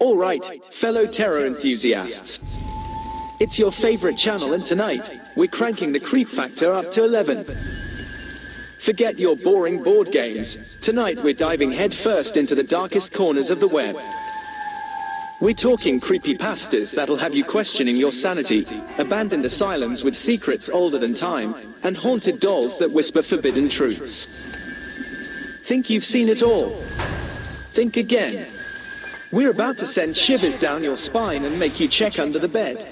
Alright, fellow terror enthusiasts. It's your favorite channel, and tonight, we're cranking the creep factor up to 11. Forget your boring board games. Tonight we're diving headfirst into the darkest corners of the web. We're talking creepypastas that'll have you questioning your sanity, abandoned asylums with secrets older than time, and haunted dolls that whisper forbidden truths. Think you've seen it all? Think again. We're about to send shivers down your spine and make you check under the bed.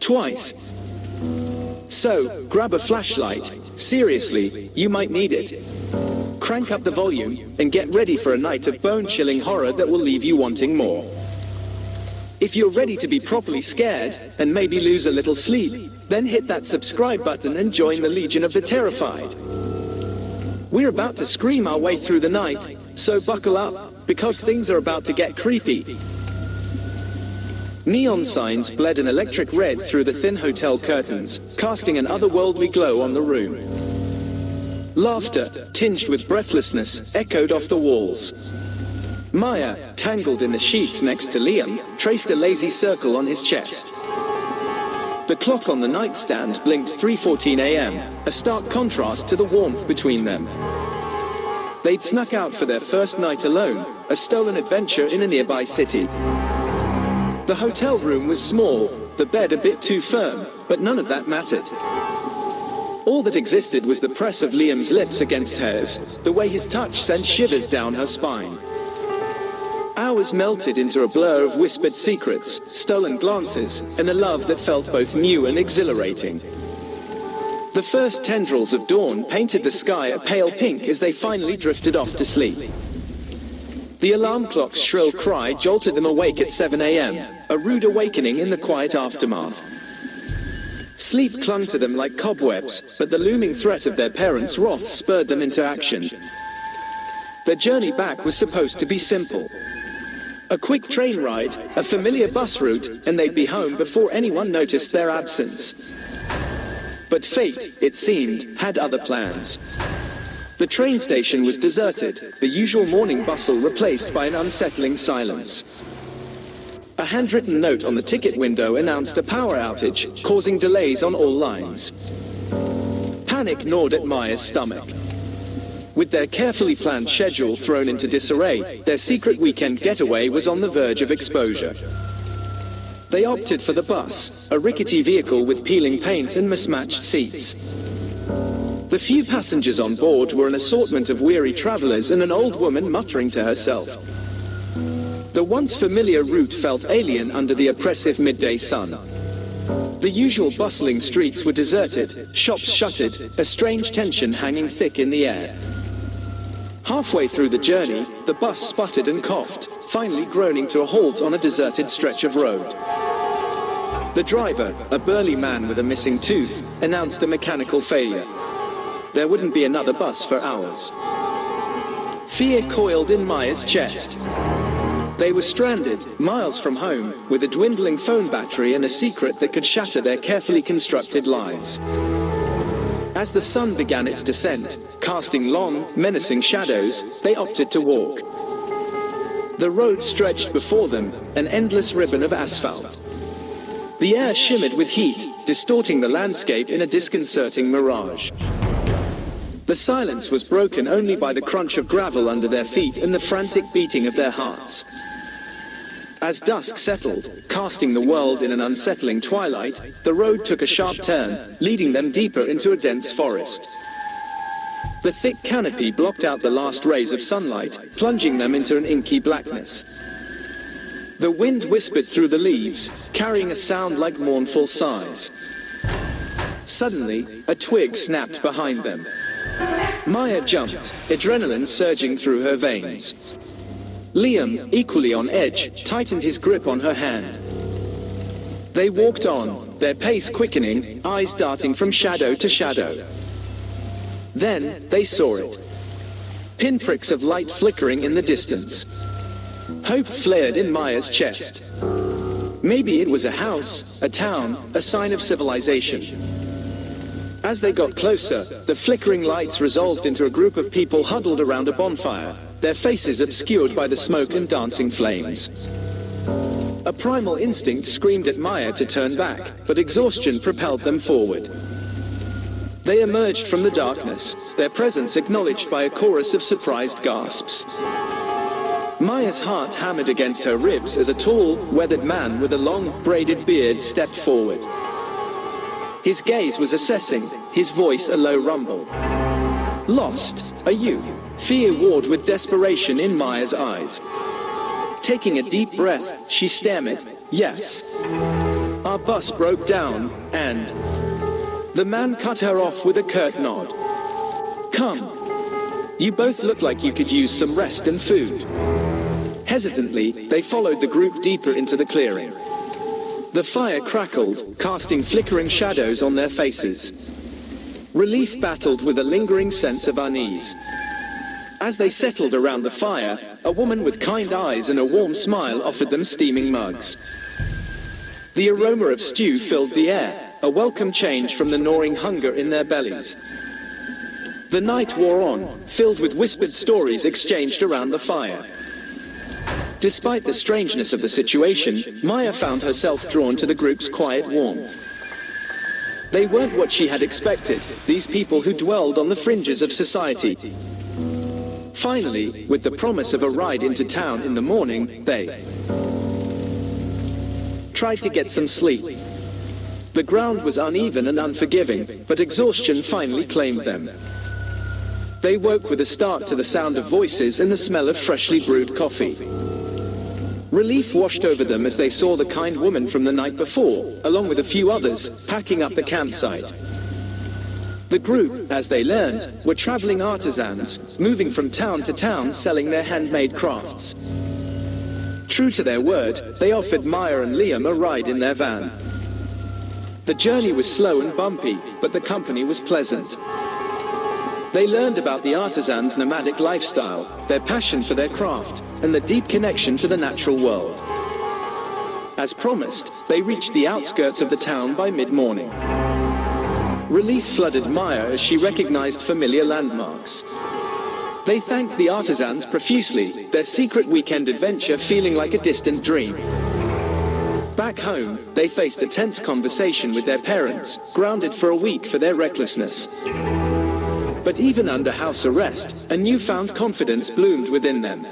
Twice. So, grab a flashlight. Seriously, you might need it. Crank up the volume, and get ready for a night of bone-chilling horror that will leave you wanting more. If you're ready to be properly scared, and maybe lose a little sleep, then hit that subscribe button and join the Legion of the Terrified. We're about to scream our way through the night, so buckle up, because things are about to get creepy. Neon signs bled an electric red through the thin hotel curtains, casting an otherworldly glow on the room. Laughter, tinged with breathlessness, echoed off the walls. Maya, tangled in the sheets next to Liam, traced a lazy circle on his chest. The clock on the nightstand blinked 3:14 a.m., a stark contrast to the warmth between them. They'd snuck out for their first night alone, a stolen adventure in a nearby city. The hotel room was small, the bed a bit too firm, but none of that mattered. All that existed was the press of Liam's lips against hers, the way his touch sent shivers down her spine. Hours melted into a blur of whispered secrets, stolen glances, and a love that felt both new and exhilarating. The first tendrils of dawn painted the sky a pale pink as they finally drifted off to sleep. The alarm clock's shrill cry jolted them awake at 7 a.m., a rude awakening in the quiet aftermath. Sleep clung to them like cobwebs, but the looming threat of their parents' wrath spurred them into action. Their journey back was supposed to be simple. A quick train ride, a familiar bus route, and they'd be home before anyone noticed their absence. But fate, it seemed, had other plans. The train station was deserted, the usual morning bustle replaced by an unsettling silence. A handwritten note on the ticket window announced a power outage, causing delays on all lines. Panic gnawed at Maya's stomach. With their carefully planned schedule thrown into disarray, their secret weekend getaway was on the verge of exposure. They opted for the bus, a rickety vehicle with peeling paint and mismatched seats. The few passengers on board were an assortment of weary travelers and an old woman muttering to herself. The once familiar route felt alien under the oppressive midday sun. The usual bustling streets were deserted, shops shuttered, a strange tension hanging thick in the air. Halfway through the journey, the bus sputtered and coughed, finally groaning to a halt on a deserted stretch of road. The driver, a burly man with a missing tooth, announced a mechanical failure. There wouldn't be another bus for hours. Fear coiled in Maya's chest. They were stranded, miles from home, with a dwindling phone battery and a secret that could shatter their carefully constructed lives. As the sun began its descent, casting long, menacing shadows, they opted to walk. The road stretched before them, an endless ribbon of asphalt. The air shimmered with heat, distorting the landscape in a disconcerting mirage. The silence was broken only by the crunch of gravel under their feet and the frantic beating of their hearts. As dusk settled, casting the world in an unsettling twilight, the road took a sharp turn, leading them deeper into a dense forest. The thick canopy blocked out the last rays of sunlight, plunging them into an inky blackness. The wind whispered through the leaves, carrying a sound like mournful sighs. Suddenly, a twig snapped behind them. Maya jumped, adrenaline surging through her veins. Liam, equally on edge, tightened his grip on her hand. They walked on, their pace quickening, eyes darting from shadow to shadow. Then, they saw it. Pinpricks of light flickering in the distance. Hope flared in Maya's chest. Maybe it was a house, a town, a sign of civilization. As they got closer, the flickering lights resolved into a group of people huddled around a bonfire, their faces obscured by the smoke and dancing flames. A primal instinct screamed at Maya to turn back, but exhaustion propelled them forward. They emerged from the darkness, their presence acknowledged by a chorus of surprised gasps. Maya's heart hammered against her ribs as a tall, weathered man with a long, braided beard stepped forward. His gaze was assessing, his voice a low rumble. "Lost, are you?" Fear warred with desperation in Maya's eyes. Taking a deep breath, she stammered, "Yes. Our bus broke down, and..." The man cut her off with a curt nod. "Come. You both look like you could use some rest and food." Hesitantly, they followed the group deeper into the clearing. The fire crackled, casting flickering shadows on their faces. Relief battled with a lingering sense of unease. As they settled around the fire, a woman with kind eyes and a warm smile offered them steaming mugs. The aroma of stew filled the air, a welcome change from the gnawing hunger in their bellies. The night wore on, filled with whispered stories exchanged around the fire. Despite the strangeness of the situation, Maya found herself drawn to the group's quiet warmth. They weren't what she had expected, these people who dwelled on the fringes of society. Finally, with the promise of a ride into town in the morning, they tried to get some sleep. The ground was uneven and unforgiving, but exhaustion finally claimed them. They woke with a start to the sound of voices and the smell of freshly brewed coffee. Relief washed over them as they saw the kind woman from the night before, along with a few others, packing up the campsite. The group, as they learned, were traveling artisans, moving from town to town selling their handmade crafts. True to their word, they offered Maya and Liam a ride in their van. The journey was slow and bumpy, but the company was pleasant. They learned about the artisans' nomadic lifestyle, their passion for their craft, and the deep connection to the natural world. As promised, they reached the outskirts of the town by mid-morning. Relief flooded Maya as she recognized familiar landmarks. They thanked the artisans profusely, their secret weekend adventure feeling like a distant dream. Back home, they faced a tense conversation with their parents, grounded for a week for their recklessness. But even under house arrest, a newfound confidence bloomed within them.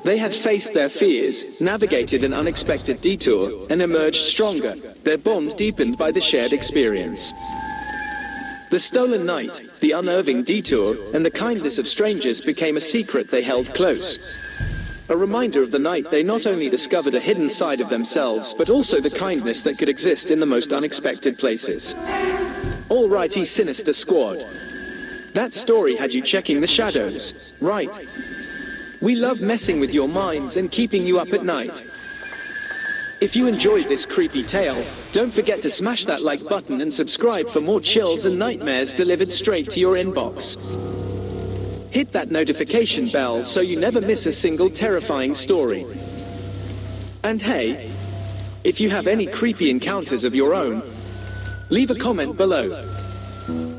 They had faced their fears, navigated an unexpected detour, and emerged stronger, their bond deepened by the shared experience. The stolen night, the unnerving detour, and the kindness of strangers became a secret they held close. A reminder of the night they not only discovered a hidden side of themselves, but also the kindness that could exist in the most unexpected places. Alrighty, Sinister Squad. That story had you checking the shadows, right? We love messing with your minds and keeping you up at night. If you enjoyed this creepy tale, don't forget to smash that like button and subscribe for more chills and nightmares delivered straight to your inbox. Hit that notification bell so you never miss a single terrifying story. And hey, if you have any creepy encounters of your own, leave a comment below.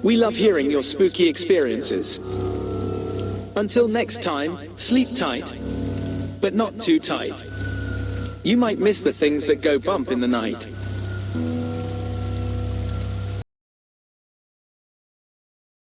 We love hearing your spooky experiences. Until next time, sleep tight, but not too tight. You might miss the things that go bump in the night.